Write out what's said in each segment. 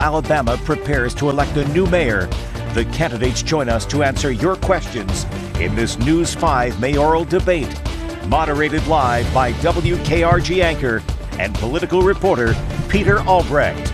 Alabama prepares to elect a new mayor. The candidates join us to answer your questions in this News 5 mayoral debate. Moderated live by WKRG anchor and political reporter Peter Albrecht.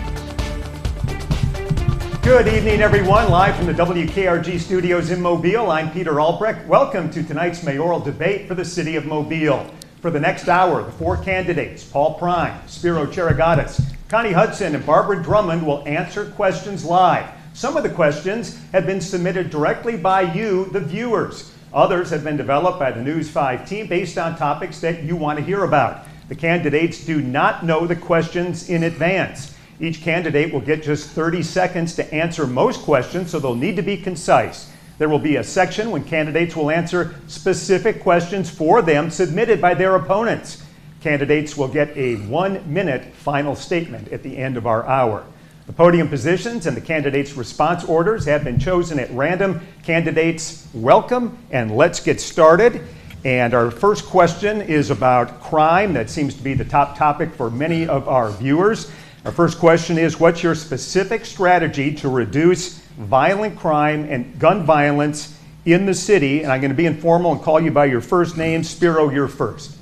Good evening, everyone. Live from the WKRG studios in Mobile, I'm Peter Albrecht. Welcome to tonight's mayoral debate for the city of Mobile. For the next hour, the four candidates, Paul Prime, Spiro Cherigatis, Connie Hudson, and Barbara Drummond will answer questions live. Some of the questions have been submitted directly by you, the viewers. Others have been developed by the News 5 team based on topics that you want to hear about. The candidates do not know the questions in advance. Each candidate will get just 30 seconds to answer most questions, so they'll need to be concise. There will be a section when candidates will answer specific questions for them submitted by their opponents. Candidates will get a 1-minute final statement at the end of our hour. The podium positions and the candidates' response orders have been chosen at random. Candidates, welcome, and let's get started. And our first question is about crime. That seems to be the top topic for many of our viewers. Our first question is, what's your specific strategy to reduce violent crime and gun violence in the city? And I'm going to be informal and call you by your first name. Spiro, you're first.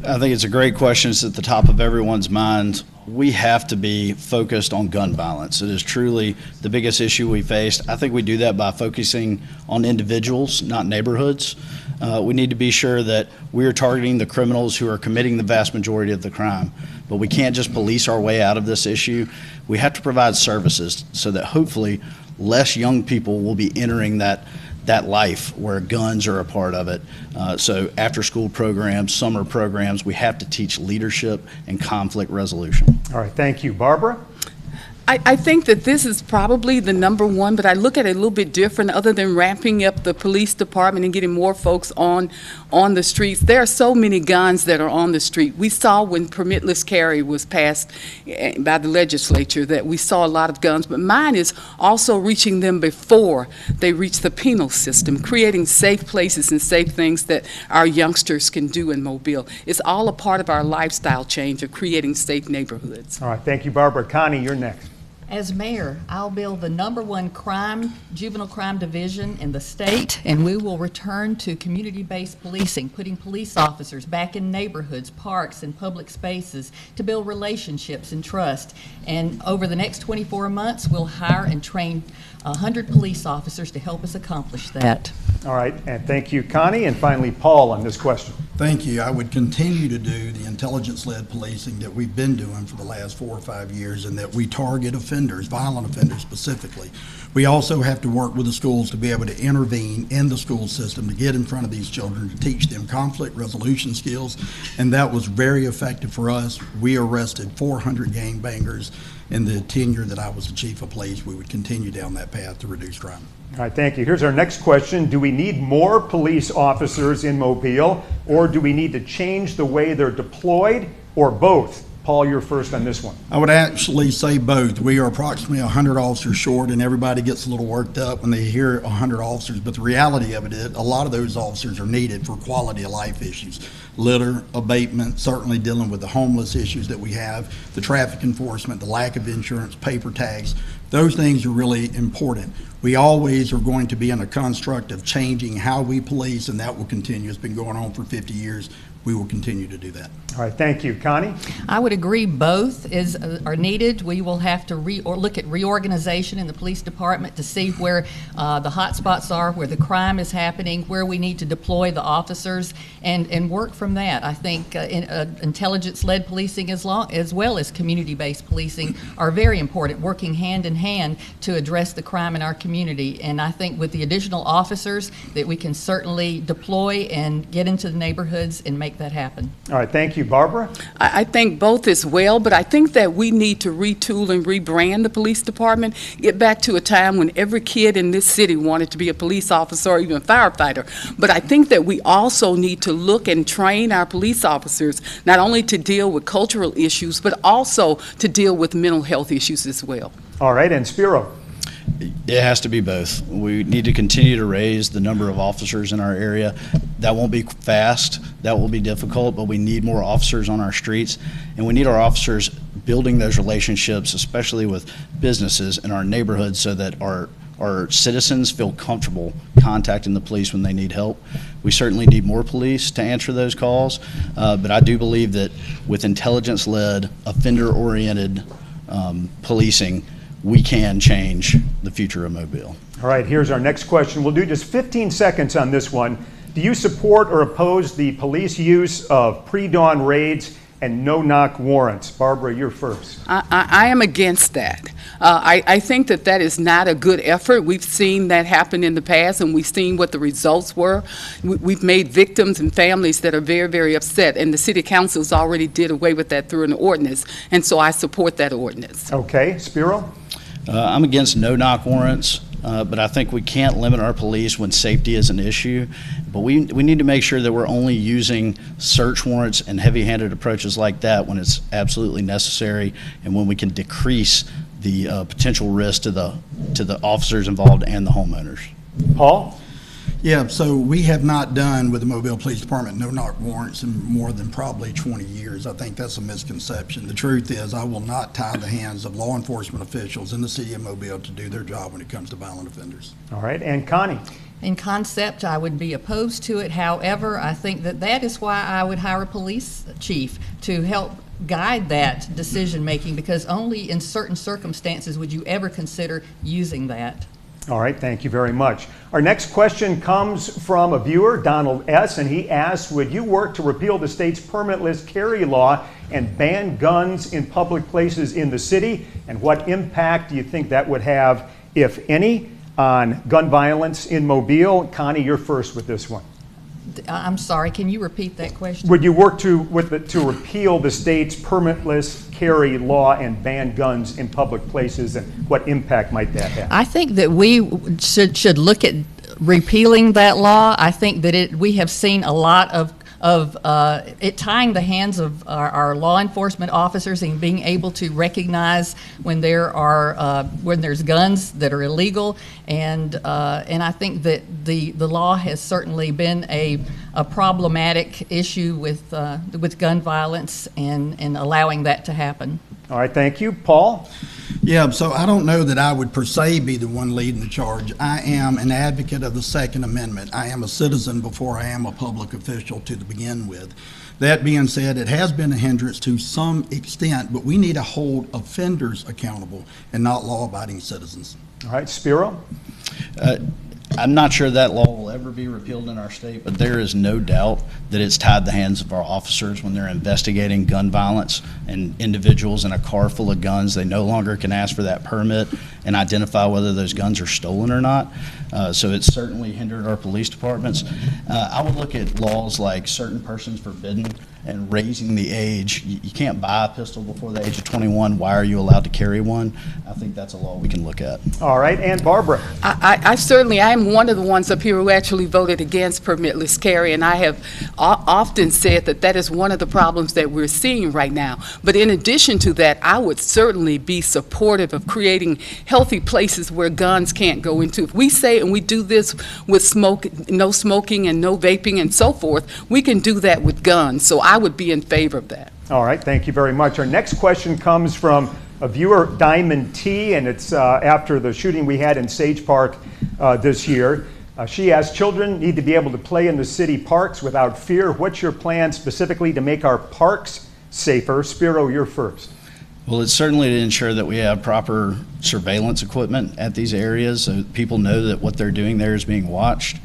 I think it's a great question. It's at the top of everyone's mind. We have to be focused on gun violence. It is truly the biggest issue we faced. I think we do that by focusing on individuals, not neighborhoods. We need to be sure that we are targeting the criminals who are committing the vast majority of the crime. But we can't just police our way out of this issue. We have to provide services so that hopefully less young people will be entering that life where guns are a part of it. So after school programs, summer programs, we have to teach leadership and conflict resolution. All right, thank you. Barbara? I think that this is probably the number one, but I look at it a little bit different. Other than ramping up the police department and getting more folks on the streets, there are so many guns that are on the street. We saw when permitless carry was passed by the legislature that we saw a lot of guns, but mine is also reaching them before they reach the penal system, creating safe places and safe things that our youngsters can do in Mobile. It's all a part of our lifestyle change of creating safe neighborhoods. All right, thank you, Barbara. Connie, you're next. As mayor, I'll build the #1 juvenile crime division in the state, and we will return to community-based policing, putting police officers back in neighborhoods, parks, and public spaces to build relationships and trust. And over the next 24 months, we'll hire and train 100 police officers to help us accomplish that. All right, and thank you, Connie. And finally, Paul on this question. Thank you. I would continue to do the intelligence-led policing that we've been doing for the last 4 or 5 years, and that we target offenders, violent offenders specifically. We also have to work with the schools to be able to intervene in the school system to get in front of these children, to teach them conflict resolution skills, and that was very effective for us. We arrested 400 gangbangers in the tenure that I was the chief of police. We would continue down that path to reduce crime. All right, thank you. Here's our next question. Do we need more police officers in Mobile, or do we need to change the way they're deployed, or both? Paul, you're first on this one. I would actually say both. We are approximately 100 officers short, and everybody gets a little worked up when they hear 100 officers, but the reality of it is a lot of those officers are needed for quality of life issues. Litter, abatement, certainly dealing with the homeless issues that we have, the traffic enforcement, the lack of insurance, paper tags. Those things are really important. We always are going to be in a construct of changing how we police, and that will continue. It's been going on for 50 years. We will continue to do that. All right, thank you. Connie? I would agree both are needed. We will have to look at reorganization in the police department to see where the hot spots are, where the crime is happening, where we need to deploy the officers, and work from that. I think intelligence-led policing as well as community-based policing are very important, working hand in hand to address the crime in our community. And I think with the additional officers that we can certainly deploy and get into the neighborhoods and make that happen. All right, thank you. Barbara? I think both as well, but I think that we need to retool and rebrand the police department, get back to a time when every kid in this city wanted to be a police officer or even a firefighter. But I think that we also need to look and train our police officers not only to deal with cultural issues, but also to deal with mental health issues as well. All right, and Spiro? It has to be both. We need to continue to raise the number of officers in our area. That won't be fast, that will be difficult, but we need more officers on our streets, and we need our officers building those relationships, especially with businesses in our neighborhoods, so that our citizens feel comfortable contacting the police when they need help. We certainly need more police to answer those calls, but I do believe that with intelligence-led, offender-oriented policing, we can change the future of Mobile. All right, here's our next question. We'll do just 15 seconds on this one. Do you support or oppose the police use of pre-dawn raids and no-knock warrants? Barbara, you're first. I am against that. I think that that is not a good effort. We've seen that happen in the past, and we've seen what the results were. We've made victims and families that are very, very upset, and the city council's already did away with that through an ordinance, and so I support that ordinance. Okay, Spiro? I'm against no-knock warrants, but I think we can't limit our police when safety is an issue. But we need to make sure that we're only using search warrants and heavy-handed approaches like that when it's absolutely necessary and when we can decrease the potential risk to the officers involved and the homeowners. Paul? Yeah, so we have not done with the Mobile Police Department no-knock warrants in more than probably 20 years. I think that's a misconception. The truth is, I will not tie the hands of law enforcement officials in the city of Mobile to do their job when it comes to violent offenders. All right, and Connie? In concept, I would be opposed to it. However, I think that is why I would hire a police chief to help guide that decision-making, because only in certain circumstances would you ever consider using that. All right, thank you very much. Our next question comes from a viewer, Donald S., and he asks, would you work to repeal the state's permitless carry law and ban guns in public places in the city? And what impact do you think that would have, if any, on gun violence in Mobile? Connie, you're first with this one. I'm sorry, can you repeat that question? Would you work to repeal the state's permitless carry law and ban guns in public places, and what impact might that have? I think that we should look at repealing that law. I think that we have seen a lot of it tying the hands of our law enforcement officers and being able to recognize when there's guns that are illegal, and I think that the law has certainly been a problematic issue with gun violence and allowing that to happen. All right, thank you. Paul? Yeah, so I don't know that I would per se be the one leading the charge. I am an advocate of the Second Amendment. I am a citizen before I am a public official to begin with. That being said, it has been a hindrance to some extent, but we need to hold offenders accountable and not law-abiding citizens. All right, Spiro? I'm not sure that law will ever be repealed in our state, but there is no doubt that it's tied the hands of our officers when they're investigating gun violence and individuals in a car full of guns. They no longer can ask for that permit and identify whether those guns are stolen or not. So it's certainly hindered our police departments. I would look at laws like certain persons forbidden and raising the age. You can't buy a pistol before the age of 21. Why are you allowed to carry one? I think that's a law we can look at. All right, and Barbara? I'm one of the ones up here who actually voted against permitless carry, and I have often said that that is one of the problems that we're seeing right now. But in addition to that, I would certainly be supportive of creating healthy places where guns can't go into. If we say, and we do this with no smoking and no vaping and so forth, we can do that with guns. So I would be in favor of that. All right, thank you very much. Our next question comes from a viewer, Diamond T, and it's after the shooting we had in Sage Park this year. She asks, children need to be able to play in the city parks without fear. What's your plan specifically to make our parks safer? Spiro, you're first. Well, it's certainly to ensure that we have proper surveillance equipment at these areas so people know that what they're doing there is being watched.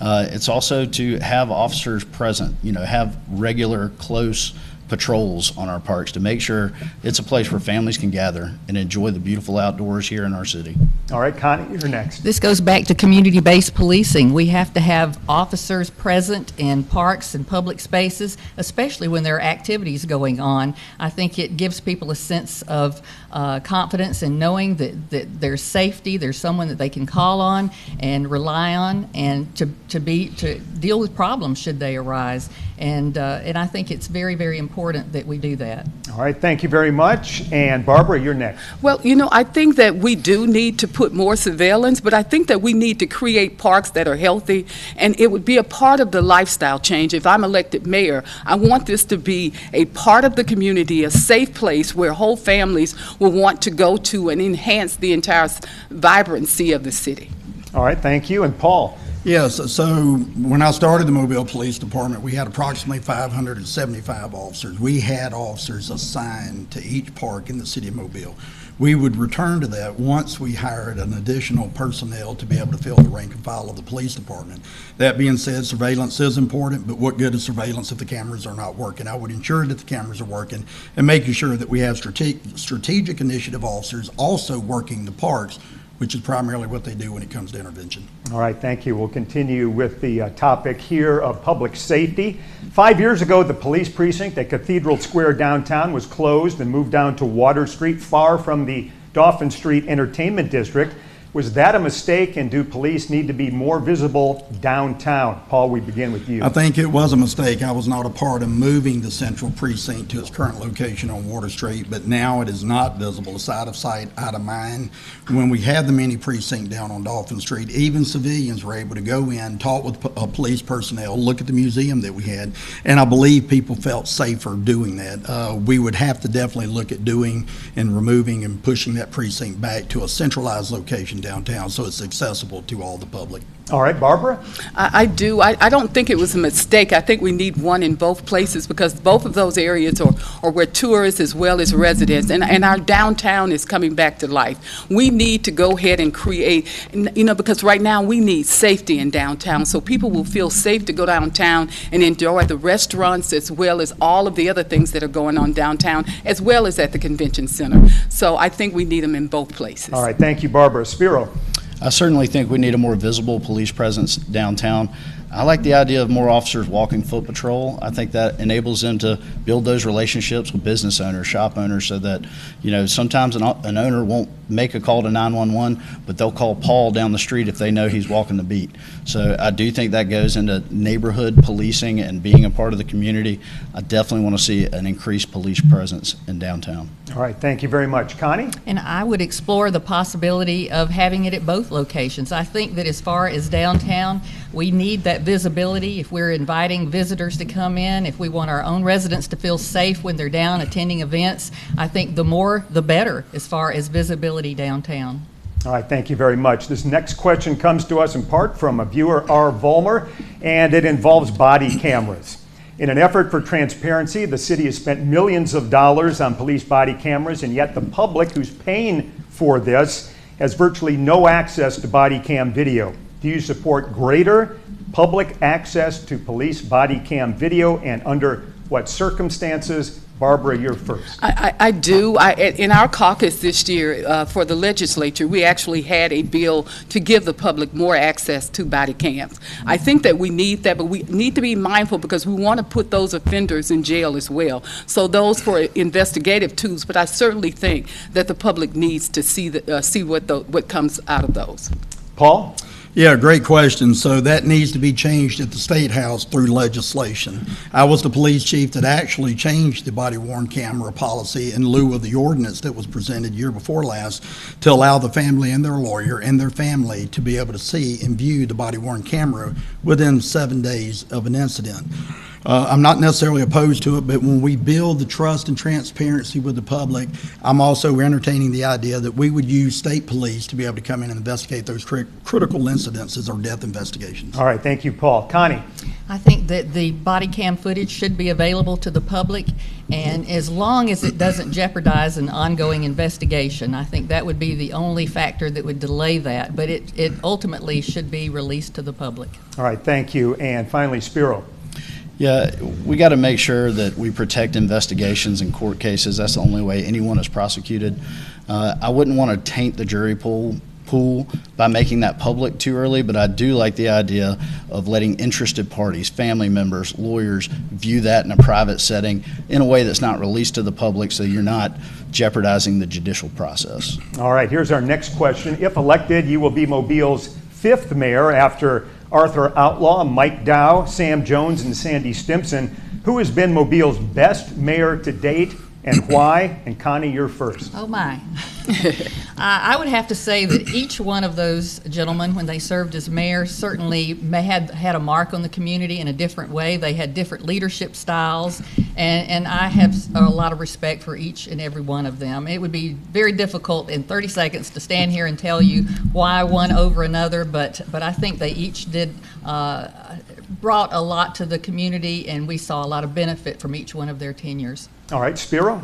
It's also to have officers present, have regular, close patrols on our parks to make sure it's a place where families can gather and enjoy the beautiful outdoors here in our city. All right, Connie, you're next. This goes back to community-based policing. We have to have officers present in parks and public spaces, especially when there are activities going on. I think it gives people a sense of confidence in knowing that there's safety, there's someone that they can call on and rely on, and to deal with problems should they arise. And I think it's very, very important important that we do that. All right, thank you very much. And Barbara, you're next. Well, I think that we do need to put more surveillance, but I think that we need to create parks that are healthy, and it would be a part of the lifestyle change. If I'm elected mayor, I want this to be a part of the community, a safe place where whole families will want to go to and enhance the entire vibrancy of the city. All right, thank you. And Paul? Yes, so when I started the Mobile Police Department, we had approximately 575 officers. We had officers assigned to each park in the city of Mobile. We would return to that once we hired an additional personnel to be able to fill the rank and file of the police department. That being said, surveillance is important, but what good is surveillance if the cameras are not working? I would ensure that the cameras are working and making sure that we have strategic initiative officers also working the parks, which is primarily what they do when it comes to intervention. All right, thank you. We'll continue with the topic here of public safety. 5 years ago, the police precinct at Cathedral Square downtown was closed and moved down to Water Street, far from the Dauphin Street Entertainment District. Was that a mistake, and do police need to be more visible downtown? Paul, we begin with you. I think it was a mistake. I was not a part of moving the central precinct to its current location on Water Street, but now it is not visible. It's out of sight, out of mind. When we had the mini precinct down on Dauphin Street, even civilians were able to go in, talk with police personnel, look at the museum that we had, and I believe people felt safer doing that. We would have to definitely look at doing and removing and pushing that precinct back to a centralized location downtown so it's accessible to all the public. All right, Barbara? I do. I don't think it was a mistake. I think we need one in both places because both of those areas are where tourists as well as residents, and our downtown is coming back to life. We need to go ahead and create, because right now we need safety in downtown, so people will feel safe to go downtown and enjoy the restaurants as well as all of the other things that are going on downtown, as well as at the convention center. So I think we need them in both places. All right, thank you, Barbara. Spiro? I certainly think we need a more visible police presence downtown. I like the idea of more officers walking foot patrol. I think that enables them to build those relationships with business owners, shop owners, so that, sometimes an owner won't make a call to 911, but they'll call Paul down the street if they know he's walking the beat. So I do think that goes into neighborhood policing and being a part of the community. I definitely want to see an increased police presence in downtown. All right, thank you very much. Connie? And I would explore the possibility of having it at both locations. I think that as far as downtown, we need that visibility if we're inviting visitors to come in, if we want our own residents to feel safe when they're down attending events. I think the more, the better as far as visibility downtown. All right, thank you very much. This next question comes to us in part from a viewer, R. Vollmer, and it involves body cameras. In an effort for transparency, the city has spent millions of dollars on police body cameras, and yet the public who's paying for this has virtually no access to body cam video. Do you support greater public access to police body cam video, and under what circumstances? Barbara, you're first. I do. In our caucus this year for the legislature, we actually had a bill to give the public more access to body cams. I think that we need that, but we need to be mindful because we want to put those offenders in jail as well. So those for investigative tools, but I certainly think that the public needs to see what comes out of those. Paul? Yeah, great question. So that needs to be changed at the State House through legislation. I was the police chief that actually changed the body-worn camera policy in lieu of the ordinance that was presented year before last to allow the family and their lawyer and their family to be able to see and view the body-worn camera within 7 days of an incident. I'm not necessarily opposed to it, but when we build the trust and transparency with the public, I'm also entertaining the idea that we would use state police to be able to come in and investigate those critical incidences or death investigations. All right, thank you, Paul. Connie? I think that the body cam footage should be available to the public, and as long as it doesn't jeopardize an ongoing investigation, I think that would be the only factor that would delay that, but it ultimately should be released to the public. All right, thank you. And finally, Spiro. Yeah, we got to make sure that we protect investigations and court cases. That's the only way anyone is prosecuted. I wouldn't want to taint the jury pool by making that public too early, but I do like the idea of letting interested parties, family members, lawyers view that in a private setting in a way that's not released to the public, so you're not jeopardizing the judicial process. All right, here's our next question. If elected, you will be Mobile's 5th mayor after Arthur Outlaw, Mike Dow, Sam Jones, and Sandy Stimson. Who has been Mobile's best mayor to date and why? And Connie, you're first. Oh, my. I would have to say that each one of those gentlemen, when they served as mayor, certainly had a mark on the community in a different way. They had different leadership styles, and I have a lot of respect for each and every one of them. It would be very difficult in 30 seconds to stand here and tell you why one over another, but I think they each brought a lot to the community, and we saw a lot of benefit from each one of their tenures. All right, Spiro?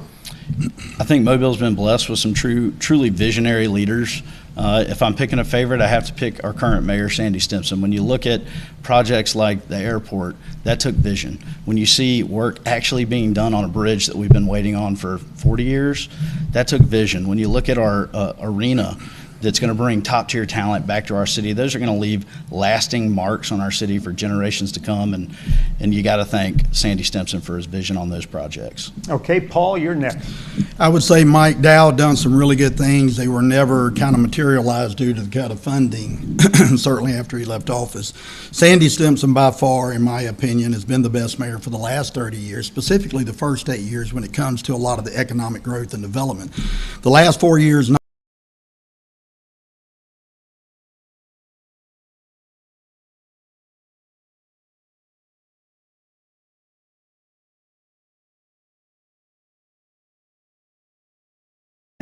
I think Mobile's been blessed with some truly visionary leaders. If I'm picking a favorite, I have to pick our current mayor, Sandy Stimpson. When you look at projects like the airport, that took vision. When you see work actually being done on a bridge that we've been waiting on for 40 years, that took vision. When you look at our arena, that's going to bring top-tier talent back to our city. Those are going to leave lasting marks on our city for generations to come, and you got to thank Sandy Stimpson for his vision on those projects. Okay, Paul, you're next. I would say Mike Dow done some really good things. They were never kind of materialized due to the kind of funding, certainly after he left office. Sandy Stimpson, by far, in my opinion, has been the best mayor for the last 30 years, specifically the first 8 years when it comes to a lot of the economic growth and development. The last 4 years,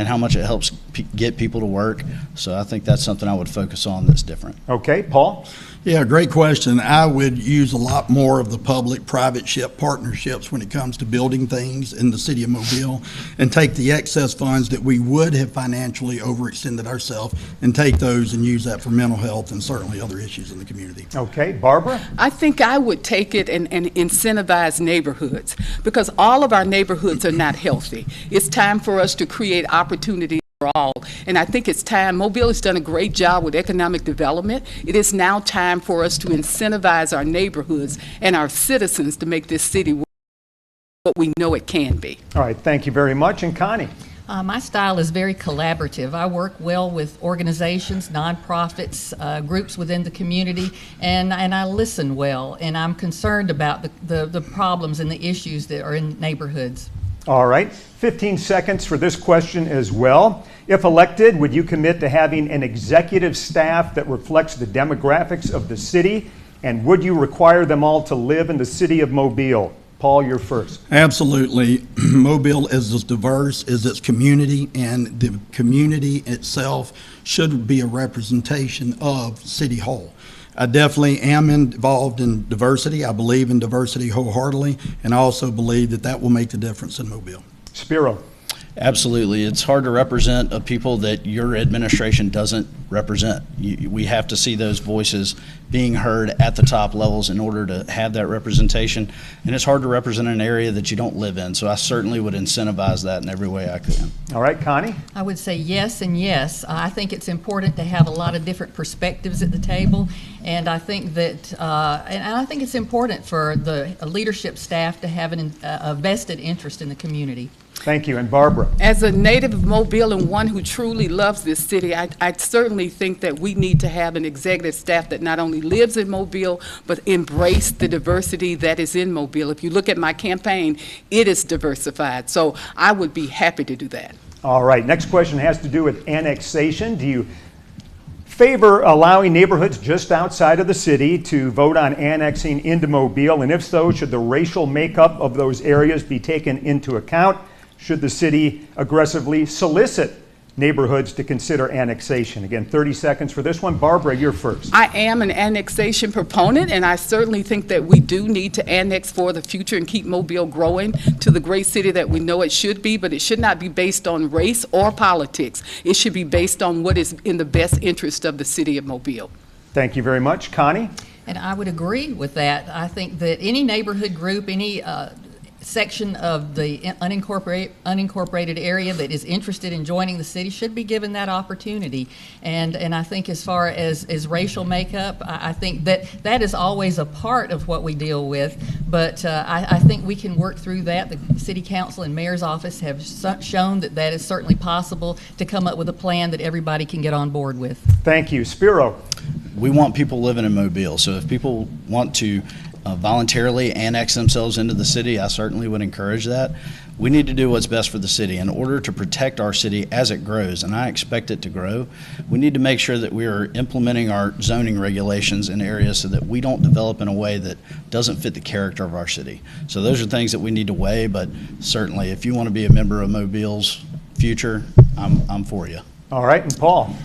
and how much it helps get people to work. So I think that's something I would focus on that's different. Okay, Paul? Yeah, great question. I would use a lot more of the public-private partnerships when it comes to building things in the city of Mobile, and take the excess funds that we would have financially overextended ourselves and take those and use that for mental health and certainly other issues in the community. Okay, Barbara? I think I would take it and incentivize neighborhoods, because all of our neighborhoods are not healthy. It's time for us to create opportunity for all. And I think it's time. Mobile has done a great job with economic development. It is now time for us to incentivize our neighborhoods and our citizens to make this city what we know it can be. All right, thank you very much. And Connie? My style is very collaborative. I work well with organizations, nonprofits, groups within the community, and I listen well, and I'm concerned about the problems and the issues that are in neighborhoods. All right, 15 seconds for this question as well. If elected, would you commit to having an executive staff that reflects the demographics of the city? And would you require them all to live in the city of Mobile? Paul, you're first. Absolutely. Mobile is as diverse as its community, and the community itself should be a representation of City Hall. I definitely am involved in diversity. I believe in diversity wholeheartedly, and I also believe that that will make the difference in Mobile. Spiro. Absolutely. It's hard to represent a people that your administration doesn't represent. We have to see those voices being heard at the top levels in order to have that representation. And it's hard to represent an area that you don't live in. So I certainly would incentivize that in every way I can. All right, Connie? I would say yes and yes. I think it's important to have a lot of different perspectives at the table. And I think that, and I think it's important for the leadership staff to have a vested interest in the community. Thank you. And Barbara? As a native of Mobile and one who truly loves this city, I certainly think that we need to have an executive staff that not only lives in Mobile, but embrace the diversity that is in Mobile. If you look at my campaign, it is diversified. So I would be happy to do that. All right. Next question has to do with annexation. Do you favor allowing neighborhoods just outside of the city to vote on annexing into Mobile? And if so, should the racial makeup of those areas be taken into account? Should the city aggressively solicit neighborhoods to consider annexation? Again, 30 seconds for this one. Barbara, you're first. I am an annexation proponent, and I certainly think that we do need to annex for the future and keep Mobile growing to the great city that we know it should be, but it should not be based on race or politics. It should be based on what is in the best interest of the city of Mobile. Thank you very much. Connie? And I would agree with that. I think that any neighborhood group, any section of the unincorporated area that is interested in joining the city should be given that opportunity. And I think as far as racial makeup, I think that is always a part of what we deal with. But I think we can work through that. The City Council and Mayor's Office have shown that is certainly possible to come up with a plan that everybody can get on board with. Thank you. Spiro? We want people living in Mobile. So if people want to voluntarily annex themselves into the city, I certainly would encourage that. We need to do what's best for the city. In order to protect our city as it grows, and I expect it to grow, we need to make sure that we are implementing our zoning regulations in areas so that we don't develop in a way that doesn't fit the character of our city. So those are things that we need to weigh, but certainly if you want to be a member of Mobile's future, I'm for you. All right, and Paul.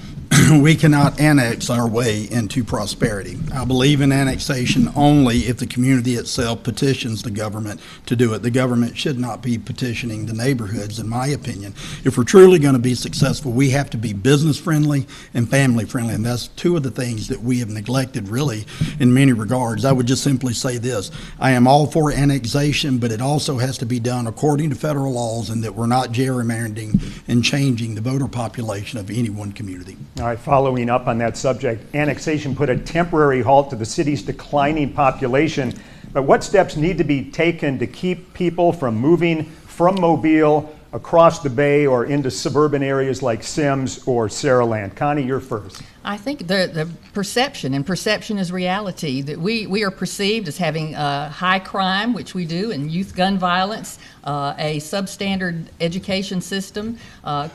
We cannot annex our way into prosperity. I believe in annexation only if the community itself petitions the government to do it. The government should not be petitioning the neighborhoods, in my opinion. If we're truly going to be successful, we have to be business friendly and family friendly, and that's two of the things that we have neglected really in many regards. I would just simply say this: I am all for annexation, but it also has to be done according to federal laws, and that we're not gerrymandering and changing the voter population of any one community. All right, following up on that subject, annexation put a temporary halt to the city's declining population, but what steps need to be taken to keep people from moving from Mobile across the bay or into suburban areas like Sims or Saraland? Connie, you're first. I think the perception, and perception is reality, that we are perceived as having high crime, which we do, and youth gun violence, a substandard education system,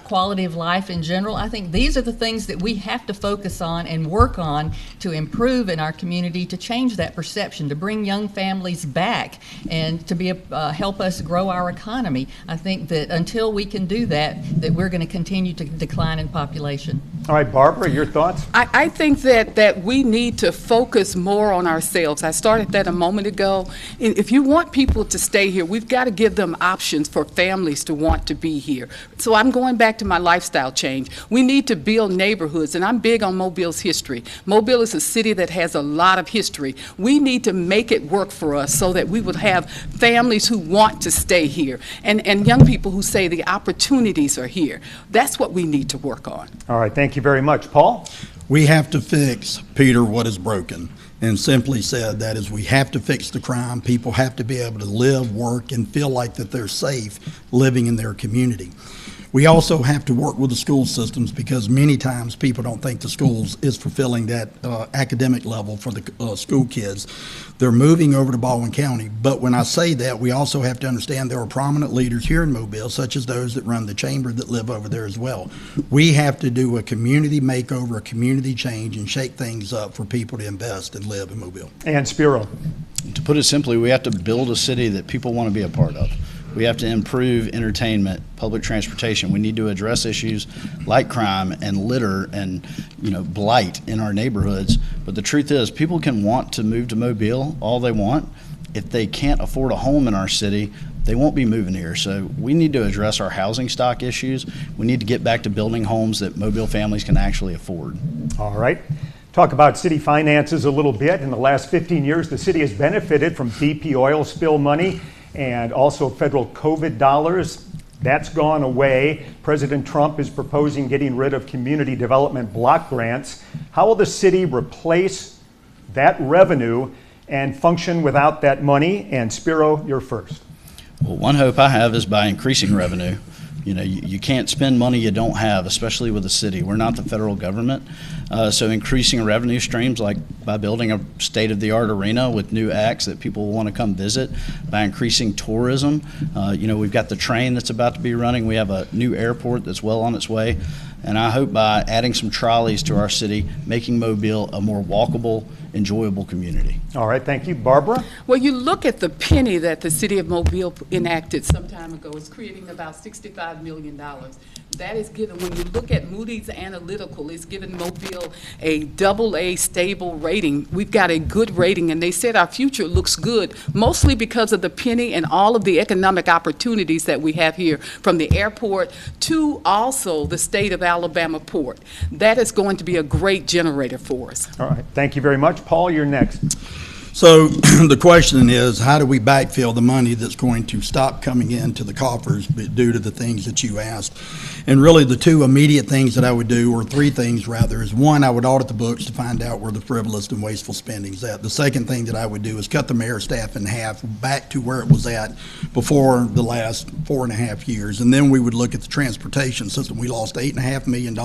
quality of life in general. I think these are the things that we have to focus on and work on to improve in our community, to change that perception, to bring young families back, and to be help us grow our economy. I think that until we can do that, that we're going to continue to decline in population. All right, Barbara, your thoughts? I think that we need to focus more on ourselves. I started that a moment ago. If you want people to stay here, we've got to give them options for families to want to be here. So I'm going back to my lifestyle change. We need to build neighborhoods, and I'm big on Mobile's history. Mobile is a city that has a lot of history. We need to make it work for us so that we would have families who want to stay here, and young people who say the opportunities are here. That's what we need to work on. All right, thank you very much. Paul? We have to fix, Peter, what is broken. And simply said, that is, we have to fix the crime. People have to be able to live, work, and feel like that they're safe living in their community. We also have to work with the school systems, because many times people don't think the schools is fulfilling that academic level for the school kids. They're moving over to Baldwin County. But when I say that, we also have to understand there are prominent leaders here in Mobile, such as those that run the chamber, that live over there as well. We have to do a community makeover, a community change, and shake things up for people to invest and live in Mobile. And Spiro? To put it simply, we have to build a city that people want to be a part of. We have to improve entertainment, public transportation. We need to address issues like crime and litter and, blight in our neighborhoods. But the truth is, people can want to move to Mobile all they want. If they can't afford a home in our city, they won't be moving here. So we need to address our housing stock issues. We need to get back to building homes that Mobile families can actually afford. All right. Talk about city finances a little bit. In the last 15 years, the city has benefited from BP oil spill money and also federal COVID dollars. That's gone away. President Trump is proposing getting rid of community development block grants. How will the city replace that revenue and function without that money? And Spiro, you're first. Well, one hope I have is by increasing revenue. You can't spend money you don't have, especially with the city. We're not the federal government. So increasing revenue streams, like by building a state-of-the-art arena with new acts that people will want to come visit, by increasing tourism. We've got the train that's about to be running. We have a new airport that's well on its way. And I hope by adding some trolleys to our city, making Mobile a more walkable, enjoyable community. All right, thank you. Barbara? Well, you look at the penny that the city of Mobile enacted some time ago. It's creating about $65 million. That is given, when you look at Moody's Analytical, it's given Mobile a AA stable rating. We've got a good rating, and they said our future looks good, mostly because of the penny and all of the economic opportunities that we have here, from the airport to also the state of Alabama port. That is going to be a great generator for us. All right, thank you very much. Paul, you're next. So the question is, how do we backfill the money that's going to stop coming into the coffers due to the things that you asked? And really the two immediate things that I would do, or three things rather, is one, I would audit the books to find out where the frivolous and wasteful spending is at. The second thing that I would do is cut the mayor's staff in half back to where it was at before the last 4.5 years. And then we would look at the transportation system. We lost $8.5 million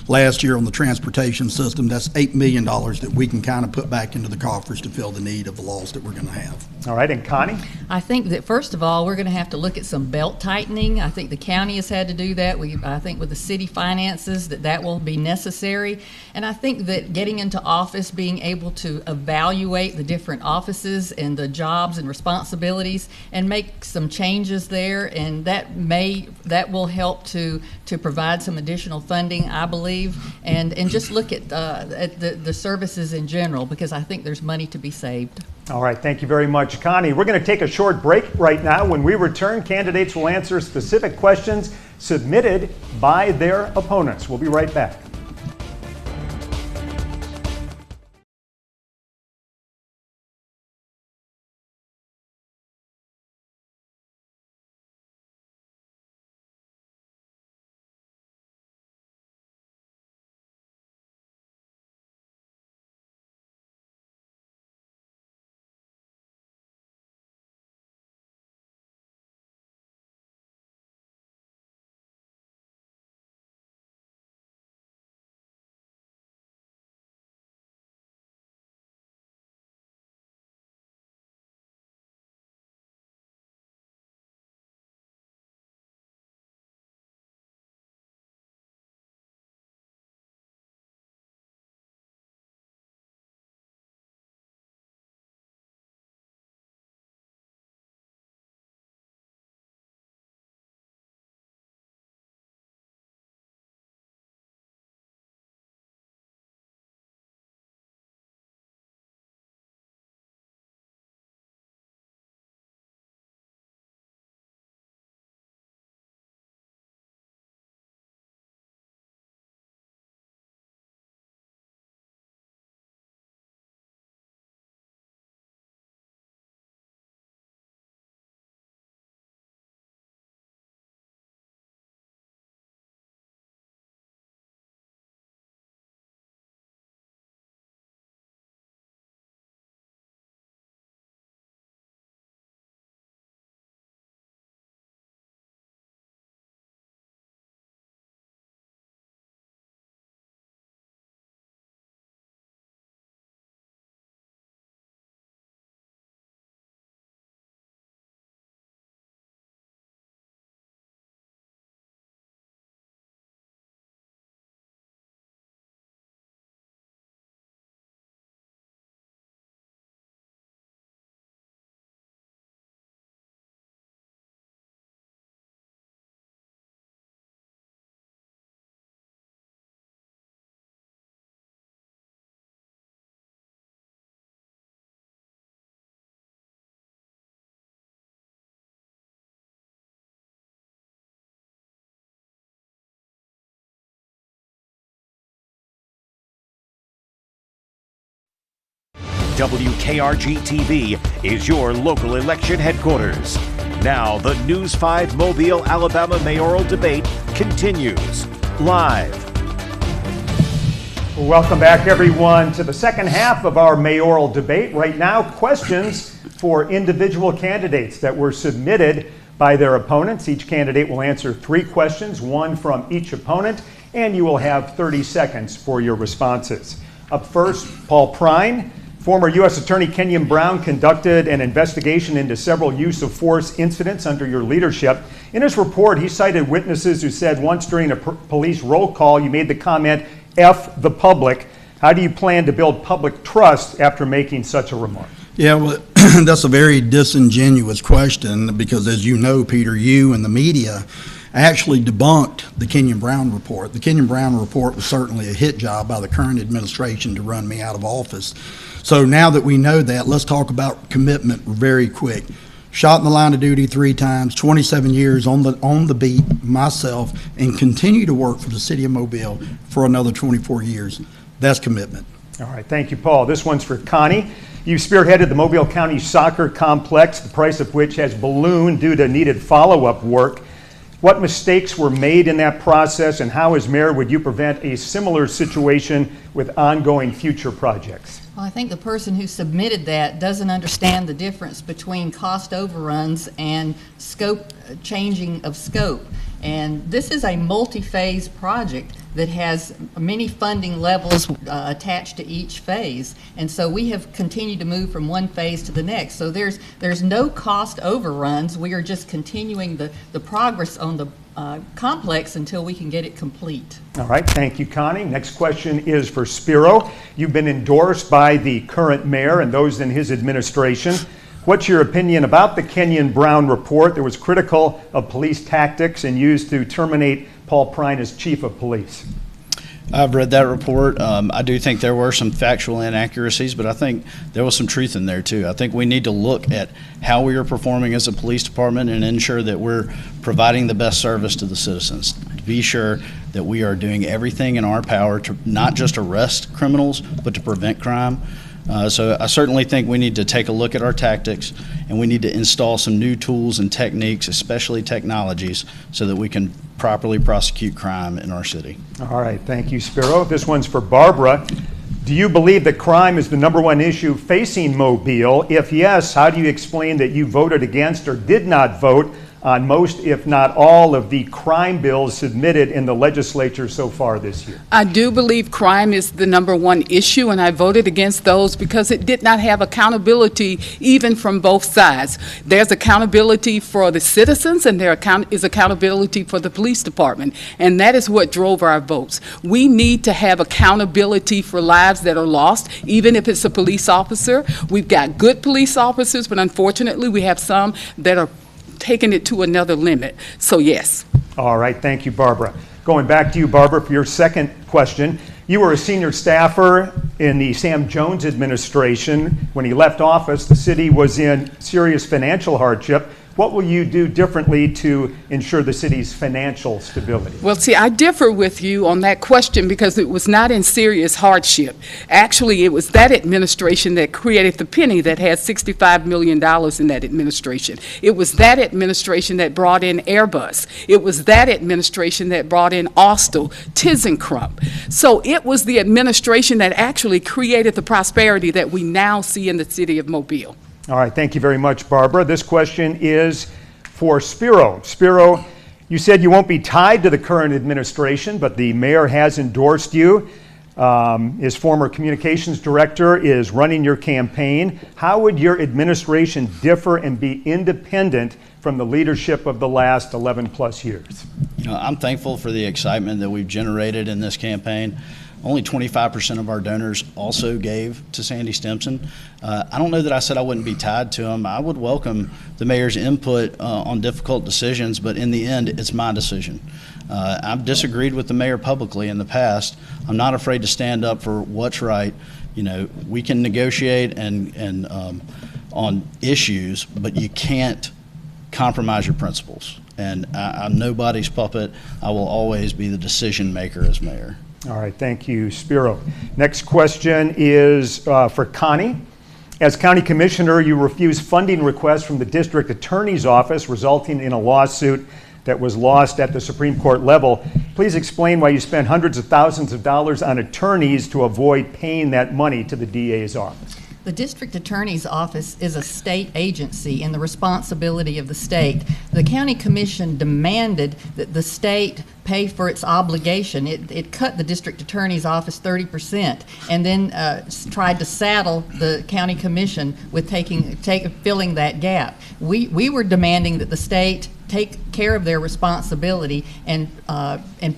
last year on the transportation system. That's $8 million that we can kind of put back into the coffers to fill fulfill the need of the laws that we're going to have. All right, and Connie? I think that, first of all, we're going to have to look at some belt tightening. I think the county has had to do that. I think with the city finances that will be necessary. And I think that getting into office, being able to evaluate the different offices and the jobs and responsibilities and make some changes there, and that will help to provide some additional funding, I believe, and just look at the services in general, because I think there's money to be saved. All right, thank you very much, Connie. We're going to take a short break right now. When we return, candidates will answer specific questions submitted by their opponents. We'll be right back. WKRG TV is your local election headquarters. Now, the News 5 Mobile, Alabama mayoral debate continues live. Welcome back, everyone, to the second half of our mayoral debate. Right now, questions for individual candidates that were submitted by their opponents. Each candidate will answer 3 questions, one from each opponent, and you will have 30 seconds for your responses. Up first, Paul Prine. Former U.S. Attorney Kenyon Brown conducted an investigation into several use of force incidents under your leadership. In his report, he cited witnesses who said once during a police roll call, you made the comment, F the public. How do you plan to build public trust after making such a remark? Yeah, well, that's a very disingenuous question because, as you know, Peter, you and the media actually debunked the Kenyon Brown report. The Kenyon Brown report was certainly a hit job by the current administration to run me out of office. So now that we know that, let's talk about commitment very quick. Shot in the line of duty 3 times, 27 years on the beat myself, and continue to work for the city of Mobile for another 24 years. That's commitment. All right, thank you, Paul. This one's for Connie. You spearheaded the Mobile County Soccer Complex, the price of which has ballooned due to needed follow-up work. What mistakes were made in that process, and how, as mayor, would you prevent a similar situation with ongoing future projects? Well, I think the person who submitted that doesn't understand the difference between cost overruns and scope, changing of scope. And this is a multi-phase project that has many funding levels attached to each phase. And so we have continued to move from one phase to the next. So there's no cost overruns. We are just continuing the progress on the complex until we can get it complete. All right, thank you, Connie. Next question is for Spiro. You've been endorsed by the current mayor and those in his administration. What's your opinion about the Kenyon Brown report that was critical of police tactics and used to terminate Paul Prine as chief of police? I've read that report. I do think there were some factual inaccuracies, but I think there was some truth in there too. I think we need to look at how we are performing as a police department and ensure that we're providing the best service to the citizens. To be sure that we are doing everything in our power to not just arrest criminals, but to prevent crime. So I certainly think we need to take a look at our tactics, and we need to install some new tools and techniques, especially technologies, so that we can properly prosecute crime in our city. All right, thank you, Spiro. This one's for Barbara. Do you believe that crime is the #1 issue facing Mobile? If yes, how do you explain that you voted against or did not vote on most, if not all, of the crime bills submitted in the legislature so far this year? I do believe crime is the #1 issue, and I voted against those because it did not have accountability even from both sides. There's accountability for the citizens, and there is accountability for the police department, and that is what drove our votes. We need to have accountability for lives that are lost, even if it's a police officer. We've got good police officers, but unfortunately we have some that are taking it to another limit. So yes. All right, thank you, Barbara. Going back to you, Barbara, for your second question. You were a senior staffer in the Sam Jones administration. When he left office, the city was in serious financial hardship. What will you do differently to ensure the city's financial stability? Well, see, I differ with you on that question because it was not in serious hardship. Actually, it was that administration that created the penny that had $65 million in that administration. It was that administration that brought in Airbus. It was that administration that brought in Austell, ThyssenKrupp. So it was the administration that actually created the prosperity that we now see in the city of Mobile. All right, thank you very much, Barbara. This question is for Spiro. Spiro, you said you won't be tied to the current administration, but the mayor has endorsed you. His former communications director is running your campaign. How would your administration differ and be independent from the leadership of the last 11 plus years? You know, I'm thankful for the excitement that we've generated in this campaign. Only 25% of our donors also gave to Sandy Stimson. I don't know that I said I wouldn't be tied to him. I would welcome the mayor's input on difficult decisions, but in the end, it's my decision. I've disagreed with the mayor publicly in the past. I'm not afraid to stand up for what's right. You know, we can negotiate and on issues, but you can't compromise your principles. And I'm nobody's puppet. I will always be the decision maker as mayor. All right, thank you, Spiro. Next question is for Connie. As county commissioner, you refused funding requests from the district attorney's office, resulting in a lawsuit that was lost at the Supreme Court level. Please explain why you spent hundreds of thousands of dollars on attorneys to avoid paying that money to the DA's office. The district attorney's office is a state agency and the responsibility of the state. The county commission demanded that the state pay for its obligation. It cut the district attorney's office 30% and then tried to saddle the county commission with filling that gap. We were demanding that the state take care of their responsibility and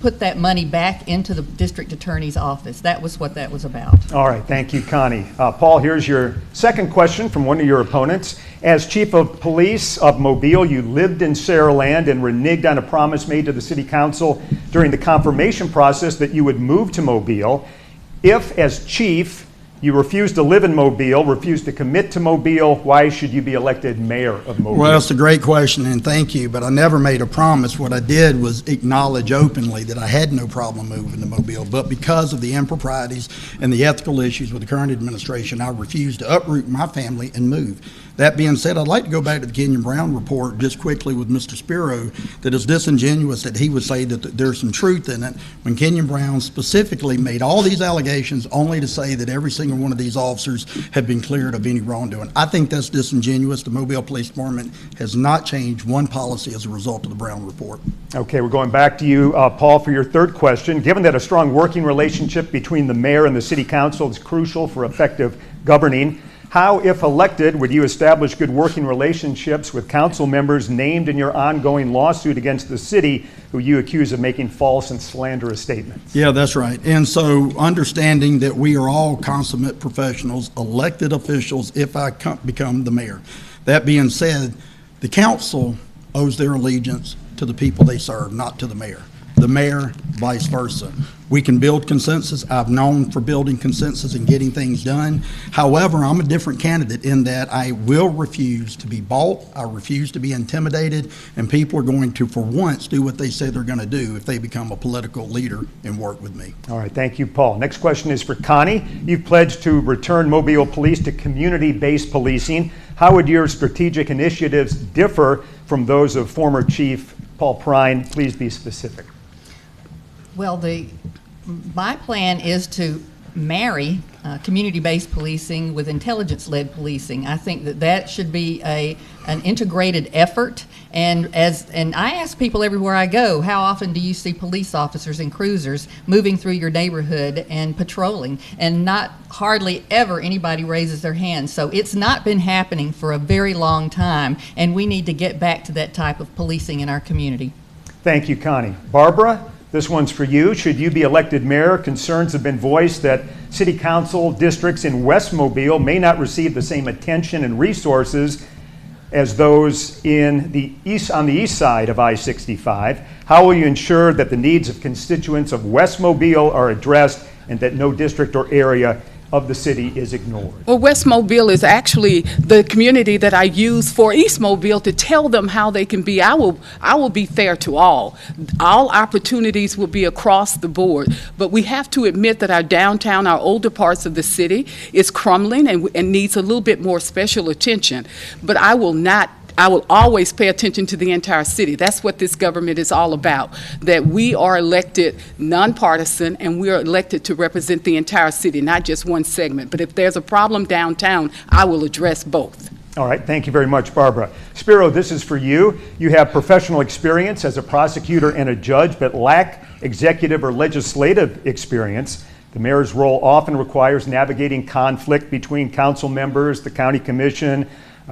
put that money back into the district attorney's office. That was what that was about. All right, thank you, Connie. Paul, here's your second question from one of your opponents. As chief of police of Mobile, you lived in Saraland and reneged on a promise made to the city council during the confirmation process that you would move to Mobile. If, as chief, you refuse to live in Mobile, refuse to commit to Mobile, why should you be elected mayor of Mobile? Well, it's a great question, and thank you, but I never made a promise. What I did was acknowledge openly that I had no problem moving to Mobile, but because of the improprieties and the ethical issues with the current administration, I refused to uproot my family and move. That being said, I'd like to go back to the Kenyon Brown report just quickly with Mr. Spiro, that it's disingenuous that he would say that there's some truth in it when Kenyon Brown specifically made all these allegations only to say that every single single one of these officers have been cleared of any wrongdoing. I think that's disingenuous. The Mobile Police Department has not changed one policy as a result of the Brown report. Okay, we're going back to you, Paul, for your third question. Given that a strong working relationship between the mayor and the city council is crucial for effective governing, how, if elected, would you establish good working relationships with council members named in your ongoing lawsuit against the city who you accuse of making false and slanderous statements? Yeah, that's right. And so understanding that we are all consummate professionals, elected officials, if I become the mayor. That being said, the council owes their allegiance to the people they serve, not to the mayor. The mayor, vice versa. We can build consensus. I've known for building consensus and getting things done. However, I'm a different candidate in that I will refuse to be bought. I refuse to be intimidated, and people are going to, for once, do what they say they're going to do if they become a political leader and work with me. All right, thank you, Paul. Next question is for Connie. You've pledged to return Mobile Police to community-based policing. How would your strategic initiatives differ from those of former Chief Paul Prine? Please be specific. Well, my plan is to marry community-based policing with intelligence-led policing. I think that should be an integrated effort. And I ask people everywhere I go, how often do you see police officers and cruisers moving through your neighborhood and patrolling? And not hardly ever anybody raises their hand. So it's not been happening for a very long time, and we need to get back to that type of policing in our community. Thank you, Connie. Barbara, this one's for you. Should you be elected mayor, concerns have been voiced that city council districts in West Mobile may not receive the same attention and resources as those on the east side of I-65. How will you ensure that the needs of constituents of West Mobile are addressed and that no district or area of the city is ignored? Well, West Mobile is actually the community that I use for East Mobile to tell them how they can be. I will be fair to all. All opportunities will be across the board, but we have to admit that our downtown, our older parts of the city is crumbling and needs a little bit more special attention. But I will always pay attention to the entire city. That's what this government is all about, that we are elected nonpartisan and we are elected to represent the entire city, not just one segment. But if there's a problem downtown, I will address both. All right, thank you very much, Barbara. Spiro, this is for you. You have professional experience as a prosecutor and a judge, but lack executive or legislative experience. The mayor's role often requires navigating conflict between council members, the county commission,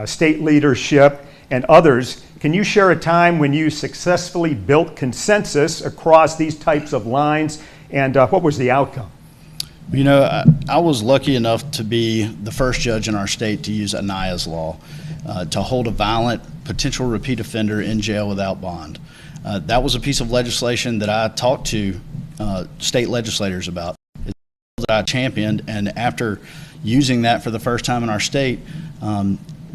state leadership, and others. Can you share a time when you successfully built consensus across these types of lines, and what was the outcome? You know, I was lucky enough to be the first judge in our state to use Anaya's law, to hold a violent potential repeat offender in jail without bond. That was a piece of legislation that I talked to state legislators about, that I championed, and after using that for the first time in our state,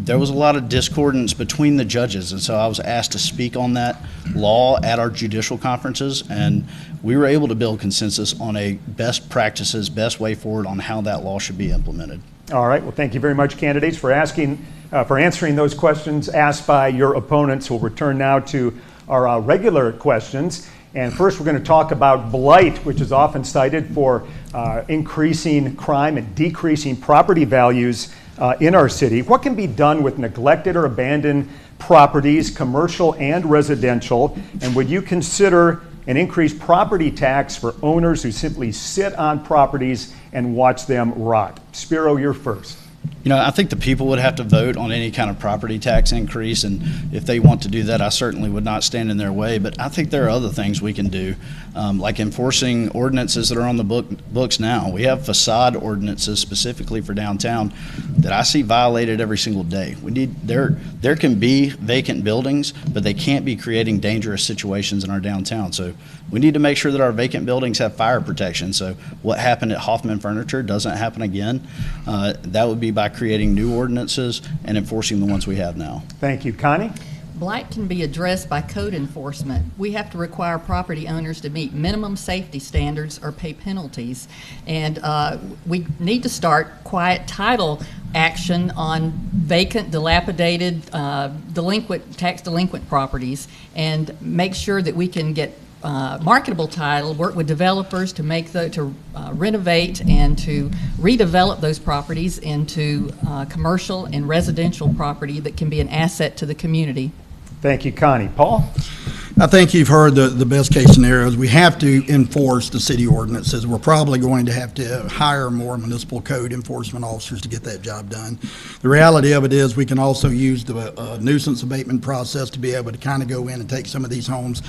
there was a lot of discordance between the judges, and so I was asked to speak on that law at our judicial conferences, and we were able to build consensus on a best practices, best way forward on how that law should be implemented. All right, well, thank you very much, candidates, for answering those questions asked by your opponents. We'll return now to our regular questions. And first, we're going to talk about blight, which is often cited for increasing crime and decreasing property values in our city. What can be done with neglected or abandoned properties, commercial and residential? And would you consider an increased property tax for owners who simply sit on properties and watch them rot? Spiro, you're first. You know, I think the people would have to vote on any kind of property tax increase, and if they want to do that, I certainly would not stand in their way. But I think there are other things we can do, like enforcing ordinances that are on the books now. We have facade ordinances specifically for downtown that I see violated every single day. There can be vacant buildings, but they can't be creating dangerous situations in our downtown. So we need to make sure that our vacant buildings have fire protection. So what happened at Hoffman Furniture doesn't happen again. That would be by creating new ordinances and enforcing the ones we have now. Thank you. Connie? Blight can be addressed by code enforcement. We have to require property owners to meet minimum safety standards or pay penalties. And we need to start quiet title action on vacant, dilapidated, tax delinquent properties, and make sure that we can get marketable title, work with developers to make renovate and to redevelop those properties into commercial and residential property that can be an asset to the community. Thank you, Connie. Paul? I think you've heard the best case scenarios. We have to enforce the city ordinances. We're probably going to have to hire more municipal code enforcement officers to get that job done. The reality of it is we can also use the nuisance abatement process to be able to kind of go in and take some of these homes.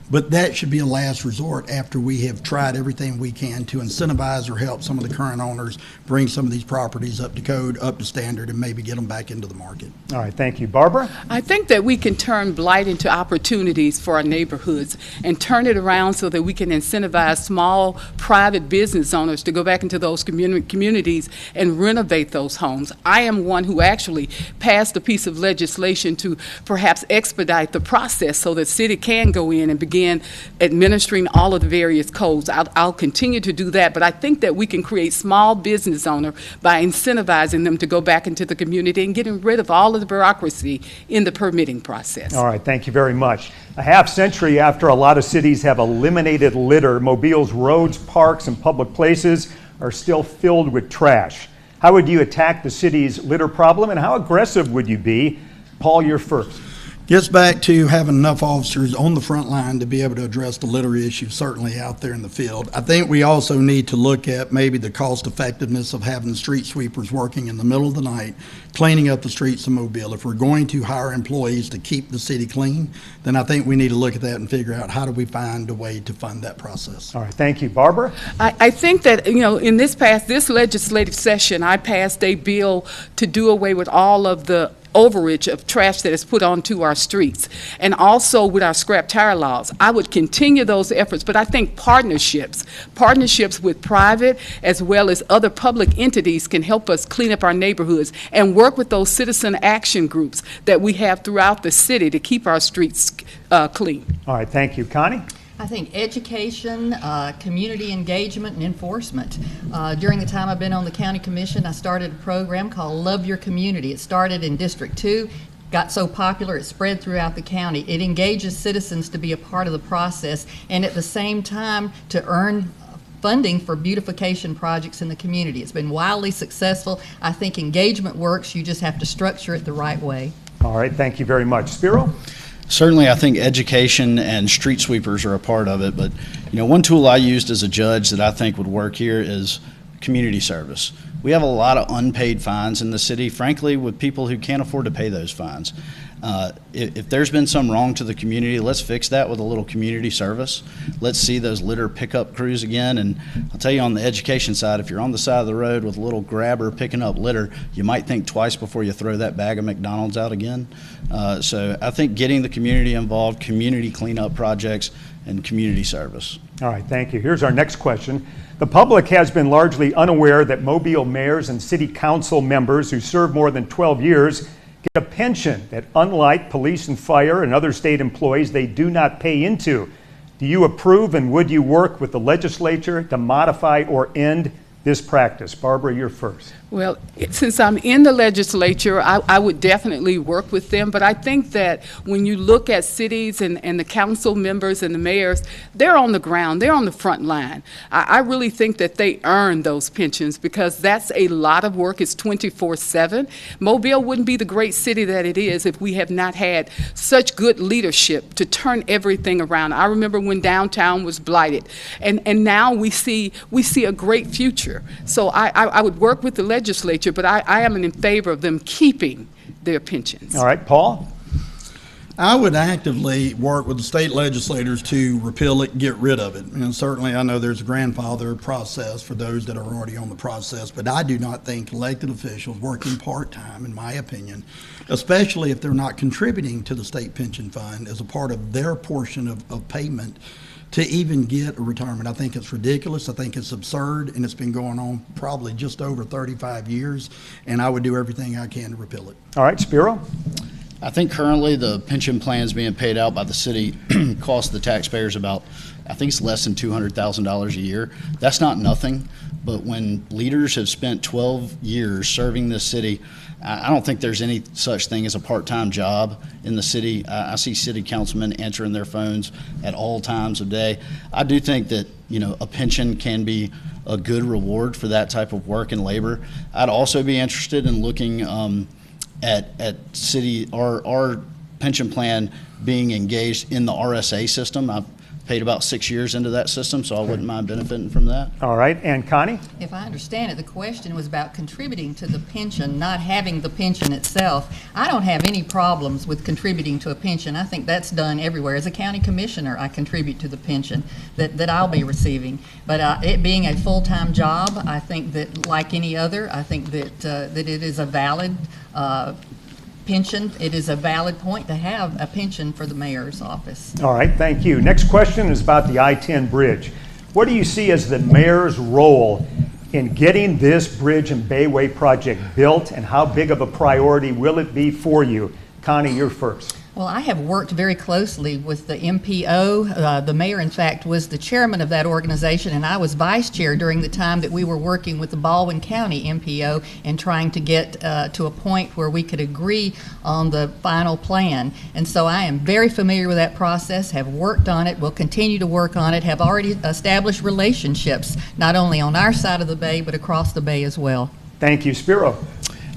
But that should be a last resort after we have tried everything we can to incentivize or help some of the current owners bring some of these properties up to code, up to standard, and maybe get them back into the market. All right, thank you. Barbara? I think that we can turn blight into opportunities for our neighborhoods and turn it around so that we can incentivize small private business owners to go back into those communities and renovate those homes. I am one who actually passed a piece of legislation to perhaps expedite the process so that city can go in and begin administering all of the various codes. I'll continue to do that, but I think that we can create small business owner by incentivizing them to go back into the community and getting rid of all of the bureaucracy in the permitting process. All right, thank you very much. A half century after a lot of cities have eliminated litter, Mobile's roads, parks, and public places are still filled with trash. How would you attack the city's litter problem, and how aggressive would you be? Paul, you're first. Gets back to having enough officers on the front line to be able to address the litter issue, certainly out there in the field. I think we also need to look at maybe the cost effectiveness of having street sweepers working in the middle of the night, cleaning up the streets of Mobile. If we're going to hire employees to keep the city clean, then I think we need to look at that and figure out how do we find a way to fund that process. All right, thank you. Barbara? I think that, in this legislative session, I passed a bill to do away with all of the overage of trash that is put onto our streets, and also with our scrap tire laws. I would continue those efforts, but I think partnerships with private as well as other public entities can help us clean up our neighborhoods and work with those citizen action groups that we have throughout the city to keep our streets clean. All right, thank you. Connie? I think education, community engagement, and enforcement. During the time I've been on the county commission, I started a program called Love Your Community. It started in District 2, got so popular it spread throughout the county. It engages citizens to be a part of the process and at the same time to earn funding for beautification projects in the community. It's been wildly successful. I think engagement works. You just have to structure it the right way. All right, thank you very much. Spiro? Certainly, I think education and street sweepers are a part of it, but one tool I used as a judge that I think would work here is community service. We have a lot of unpaid fines in the city, frankly, with people who can't afford to pay those fines. If there's been some wrong to the community, let's fix that with a little community service. Let's see those litter pickup crews again. And I'll tell you, on the education side, if you're on the side of the road with a little grabber picking up litter, you might think twice before you throw that bag of McDonald's out again. So I think getting the community involved, community cleanup projects, and community service. All right, thank you. Here's our next question. The public has been largely unaware that Mobile mayors and city council members who serve more than 12 years get a pension that, unlike police and fire and other state employees, they do not pay into. Do you approve, and would you work with the legislature to modify or end this practice? Barbara, you're first. Well, since I'm in the legislature, I would definitely work with them, but I think that when you look at cities and the council members and the mayors, they're on the ground, they're on the front line. I really think that they earn those pensions because that's a lot of work. It's 24/7. Mobile wouldn't be the great city that it is if we have not had such good leadership to turn everything around. I remember when downtown was blighted, and now we see a great future. So I would work with the legislature, but I am in favor of them keeping their pensions. All right, Paul? I would actively work with the state legislators to repeal it, get rid of it. And certainly I know there's a grandfather process for those that are already on the process, but I do not think elected officials working part-time, in my opinion, especially if they're not contributing to the state pension fund as a part of their portion of payment, to even get a retirement. I think it's ridiculous. I think it's absurd, and it's been going on probably just over 35 years, and I would do everything I can to repeal it. All right, Spiro? I think currently the pension plans being paid out by the city cost the taxpayers about, I think it's less than $200,000 a year. That's not nothing, but when leaders have spent 12 years serving this city, I don't think there's any such thing as a part-time job in the city. I see city councilmen answering their phones at all times of day. I do think that, you know, a pension can be a good reward for that type of work and labor. I'd also be interested in looking at city, our pension plan being engaged in the RSA system. I've paid about 6 years into that system, so I wouldn't mind benefiting from that. All right, and Connie? If I understand it, the question was about contributing to the pension, not having the pension itself. I don't have any problems with contributing to a pension. I think that's done everywhere. As a county commissioner, I contribute to the pension that I'll be receiving. But it being a full-time job, I think that, like any other, I think that that it is a valid pension. It is a valid point to have a pension for the mayor's office. All right, thank you. Next question is about the I-10 bridge. What do you see as the mayor's role in getting this bridge and Bayway project built, and how big of a priority will it be for you? Connie, you're first. Well, I have worked very closely with the MPO. The mayor, in fact, was the chairman of that organization, and I was vice chair during the time that we were working with the Baldwin County MPO and trying to get to a point where we could agree on the final plan. And so I am very familiar with that process, have worked on it, will continue to work on it, have already established relationships, not only on our side of the bay, but across the bay as well. Thank you. Spiro?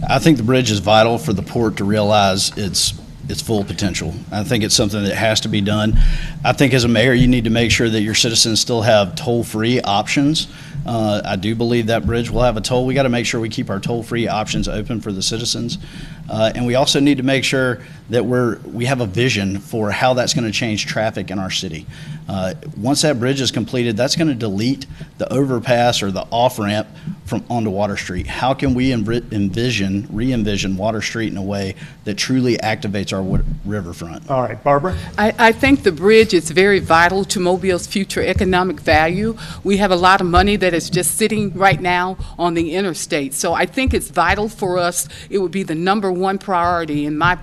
I think the bridge is vital for the port to realize its full potential. I think it's something that has to be done. I think as a mayor, you need to make sure that your citizens still have toll-free options. I do believe that bridge will have a toll. We got to make sure we keep our toll-free options open for the citizens. And we also need to make sure that we have a vision for how that's going to change traffic in our city. Once that bridge is completed, that's going to delete the overpass or the off-ramp from onto Water Street. How can we re-envision Water Street in a way that truly activates our riverfront? All right, Barbara? I think the bridge is very vital to Mobile's future economic value. We have a lot of money that is just sitting right now on the interstate. So I think it's vital for us. It would be the #1 priority in my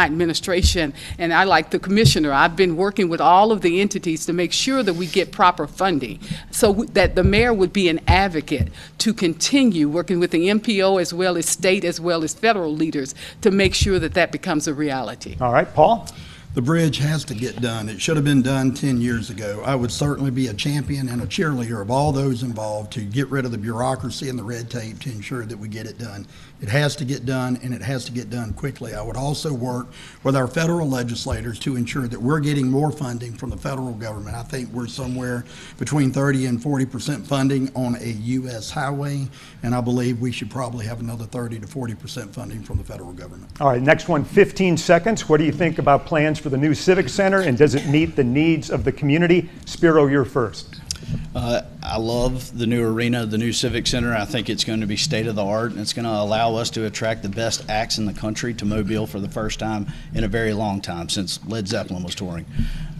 administration. And I, like the commissioner, I've been working with all of the entities to make sure that we get proper funding, so that the mayor would be an advocate to continue working with the MPO as well as state as well as federal leaders to make sure that that becomes a reality. All right, Paul? The bridge has to get done. It should have been done 10 years ago. I would certainly be a champion and a cheerleader of all those involved to get rid of the bureaucracy and the red tape to ensure that we get it done. It has to get done, and it has to get done quickly. I would also work with our federal legislators to ensure that we're getting more funding from the federal government. I think we're somewhere between 30 and 40% funding on a U.S. highway, and I believe we should probably have another 30 to 40% funding from the federal government. All right, next one, 15 seconds. What do you think about plans for the new Civic Center, and does it meet the needs of the community? Spiro, you're first. I love the new arena, the new Civic Center. I think it's going to be state-of-the-art, and it's going to allow us to attract the best acts in the country to Mobile for the first time in a very long time, since Led Zeppelin was touring.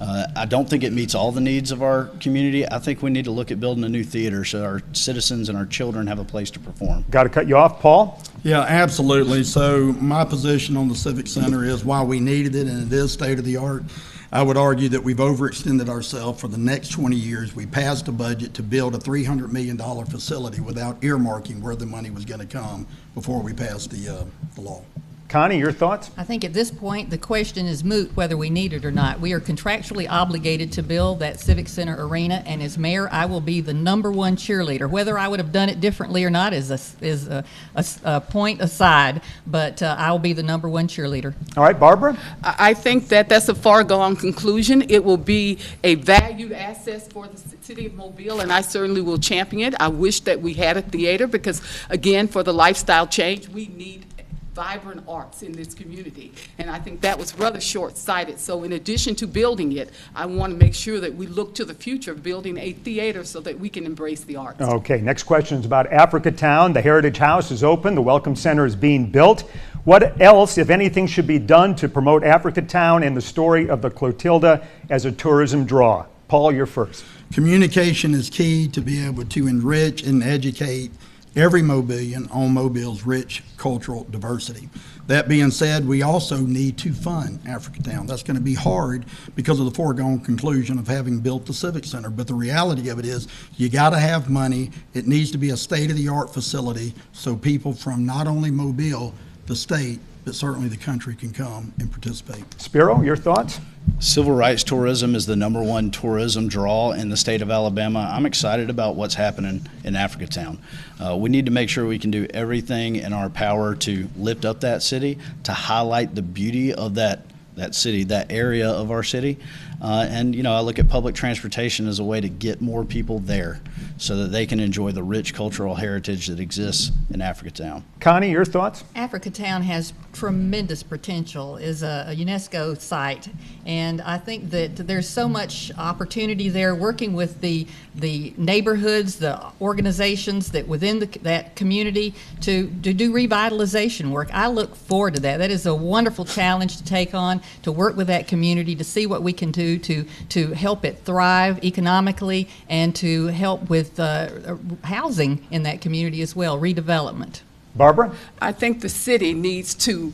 I don't think it meets all the needs of our community. I think we need to look at building a new theater so our citizens and our children have a place to perform. Got to cut you off, Paul? Yeah, absolutely. So my position on the Civic Center is, while we needed it and it is state-of-the-art, I would argue that we've overextended ourselves for the next 20 years. We passed a budget to build a $300 million facility without earmarking where the money was going to come before we passed the law. Connie, your thoughts? I think at this point, the question is moot whether we need it or not. We are contractually obligated to build that Civic Center arena, and as mayor, I will be the #1 cheerleader. Whether I would have done it differently or not is a point aside, but I will be the #1 cheerleader. All right, Barbara? I think that that's a far-gone conclusion. It will be a valued asset for the city of Mobile, and I certainly will champion it. I wish that we had a theater because, again, for the lifestyle change, we need vibrant arts in this community, and I think that was rather short-sighted. So in addition to building it, I want to make sure that we look to the future of building a theater so that we can embrace the arts. Okay, next question is about Africa Town. The Heritage House is open. The Welcome Center is being built. What else, if anything, should be done to promote Africa Town and the story of the Clotilda as a tourism draw? Paul, you're first. Communication is key to be able to enrich and educate every Mobilian on Mobile's rich cultural diversity. That being said, we also need to fund Africatown. That's going to be hard because of the foregone conclusion of having built the Civic Center. But the reality of it is you got to have money. It needs to be a state-of-the-art facility so people from not only Mobile, the state, but certainly the country can come and participate. Spiro, your thoughts? Civil rights tourism is the #1 tourism draw in the state of Alabama. I'm excited about what's happening in Africatown. We need to make sure we can do everything in our power to lift up that city, to highlight the beauty of that city, that area of our city. And, you know, I look at public transportation as a way to get more people there so that they can enjoy the rich cultural heritage that exists in Africatown. Connie, your thoughts? Africatown has tremendous potential, is a UNESCO site, and I think that there's so much opportunity there working with the neighborhoods, the organizations that within that community to do revitalization work. I look forward to that. That is a wonderful challenge to take on, to work with that community, to see what we can do to help it thrive economically and to help with housing in that community as well, redevelopment. Barbara? I think the city needs to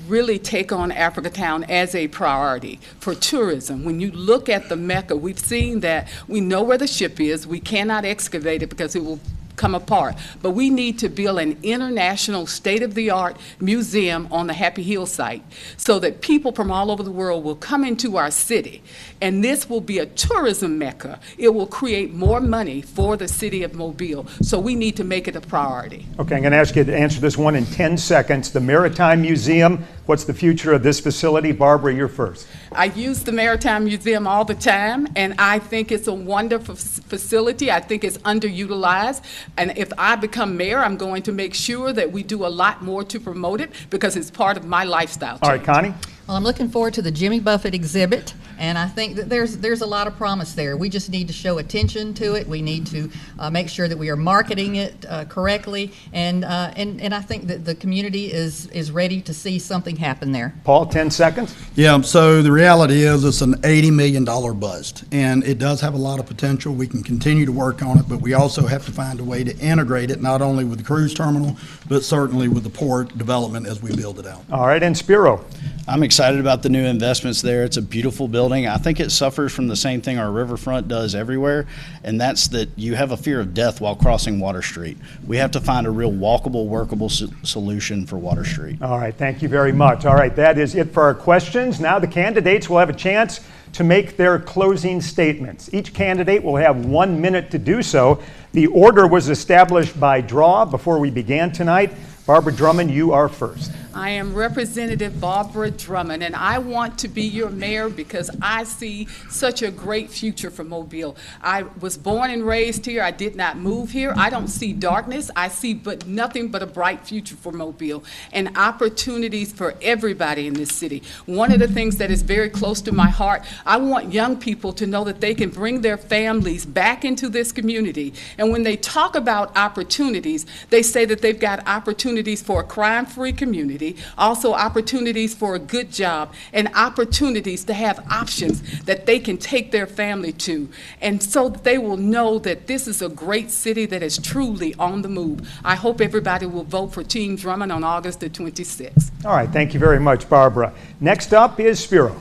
really take on Africatown as a priority for tourism. When you look at the Mecca, we've seen that we know where the ship is. We cannot excavate it because it will come apart. But we need to build an international state-of-the-art museum on the Happy Hill site so that people from all over the world will come into our city. And this will be a tourism mecca. It will create more money for the city of Mobile. So we need to make it a priority. Okay, I'm going to ask you to answer this one in 10 seconds. The Maritime Museum, what's the future of this facility? Barbara, you're first. I use the Maritime Museum all the time, and I think it's a wonderful facility. I think it's underutilized. And if I become mayor, I'm going to make sure that we do a lot more to promote it because it's part of my lifestyle change. All right, Connie? Well, I'm looking forward to the Jimmy Buffett exhibit, and I think that there's a lot of promise there. We just need to show attention to it. We need to make sure that we are marketing it correctly, and I think that the community is ready to see something happen there. Paul, 10 seconds. Yeah, so the reality is it's an $80 million bust, and it does have a lot of potential. We can continue to work on it, but we also have to find a way to integrate it, not only with the cruise terminal, but certainly with the port development as we build it out. All right, and Spiro. I'm excited about the new investments there. It's a beautiful building. I think it suffers from the same thing our riverfront does everywhere, and that's that you have a fear of death while crossing Water Street. We have to find a real walkable, workable solution for Water Street. All right, thank you very much. All right, that is it for our questions. Now the candidates will have a chance to make their closing statements. Each candidate will have 1 minute to do so. The order was established by draw before we began tonight. Barbara Drummond, you are first. I am Representative Barbara Drummond, and I want to be your mayor because I see such a great future for Mobile. I was born and raised here. I did not move here. I don't see darkness. I see nothing but a bright future for Mobile and opportunities for everybody in this city. One of the things that is very close to my heart, I want young people to know that they can bring their families back into this community. And when they talk about opportunities, they say that they've got opportunities for a crime-free community, also opportunities for a good job, and opportunities to have options that they can take their family to. And so that they will know that this is a great city that is truly on the move. I hope everybody will vote for Team Drummond on August the 26th. All right, thank you very much, Barbara. Next up is Spiro.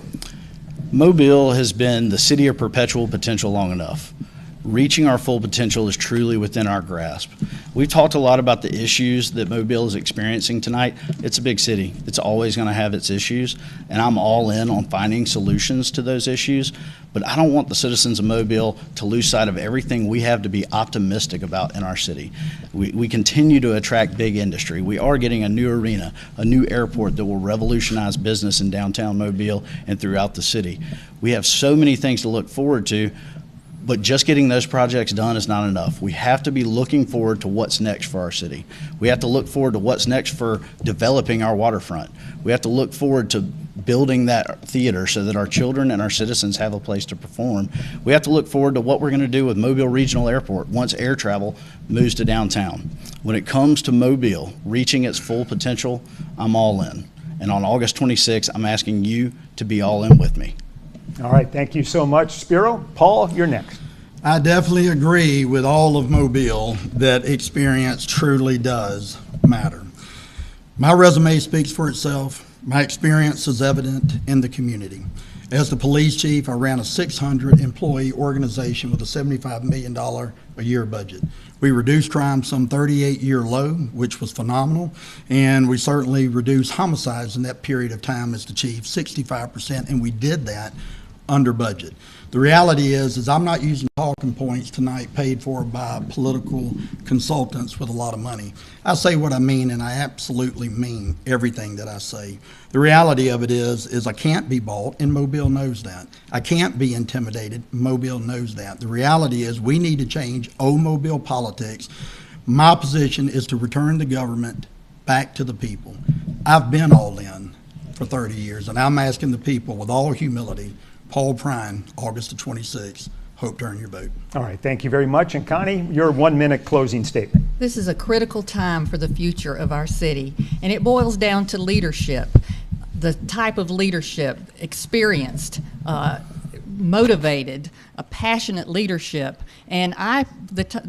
Mobile has been the city of perpetual potential long enough. Reaching our full potential is truly within our grasp. We've talked a lot about the issues that Mobile is experiencing tonight. It's a big city. It's always going to have its issues, and I'm all in on finding solutions to those issues, but I don't want the citizens of Mobile to lose sight of everything we have to be optimistic about in our city. We continue to attract big industry. We are getting a new arena, a new airport that will revolutionize business in downtown Mobile and throughout the city. We have so many things to look forward to, but just getting those projects done is not enough. We have to be looking forward to what's next for our city. We have to look forward to what's next for developing our waterfront. We have to look forward to building that theater so that our children and our citizens have a place to perform. We have to look forward to what we're going to do with Mobile Regional Airport once air travel moves to downtown. When it comes to Mobile reaching its full potential, I'm all in. And on August 26th, I'm asking you to be all in with me. All right, thank you so much, Spiro. Paul, you're next. I definitely agree with all of Mobile that experience truly does matter. My resume speaks for itself. My experience is evident in the community. As the police chief, I ran a 600 employee organization with a $75 million a year budget. We reduced crime some 38-year low, which was phenomenal, and we certainly reduced homicides in that period of time as the chief, 65%, and we did that under budget. The reality is I'm not using talking points tonight paid for by political consultants with a lot of money. I say what I mean, and I absolutely mean everything that I say. The reality of it is I can't be bought, and Mobile knows that. I can't be intimidated, Mobile knows that. The reality is we need to change old Mobile politics. My position is to return the government back to the people. I've been all in for 30 years, and I'm asking the people with all humility, Paul Prine, August the 26th. Hope to earn your vote. All right, thank you very much. And Connie, your 1 minute closing statement. This is a critical time for the future of our city, and it boils down to leadership. The type of leadership, experienced, motivated, a passionate leadership. And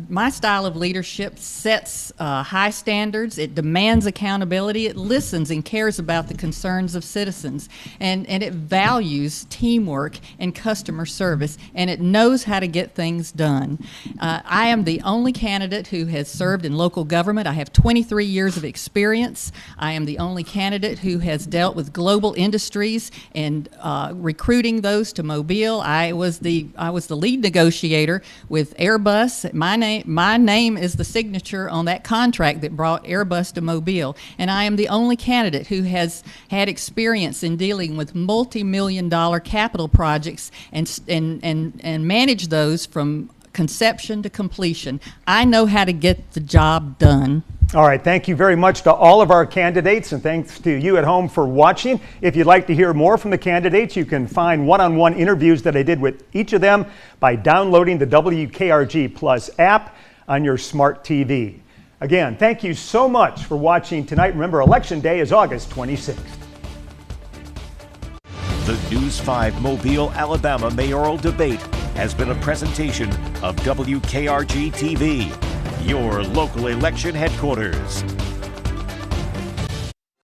my style of leadership sets high standards. It demands accountability. It listens and cares about the concerns of citizens. And it values teamwork and customer service. And it knows how to get things done. I am the only candidate who has served in local government. I have 23 years of experience. I am the only candidate who has dealt with global industries and recruiting those to Mobile. I was the lead negotiator with Airbus. My name is the signature on that contract that brought Airbus to Mobile. And I am the only candidate who has had experience in dealing with multi-million-dollar capital projects and manage those from conception to completion. I know how to get the job done. All right, thank you very much to all of our candidates, and thanks to you at home for watching. If you'd like to hear more from the candidates, you can find one-on-one interviews that I did with each of them by downloading the WKRG Plus app on your smart TV. Again, thank you so much for watching tonight. Remember, Election Day is August 26th. The News 5 Mobile, Alabama mayoral debate has been a presentation of WKRG TV, your local election headquarters.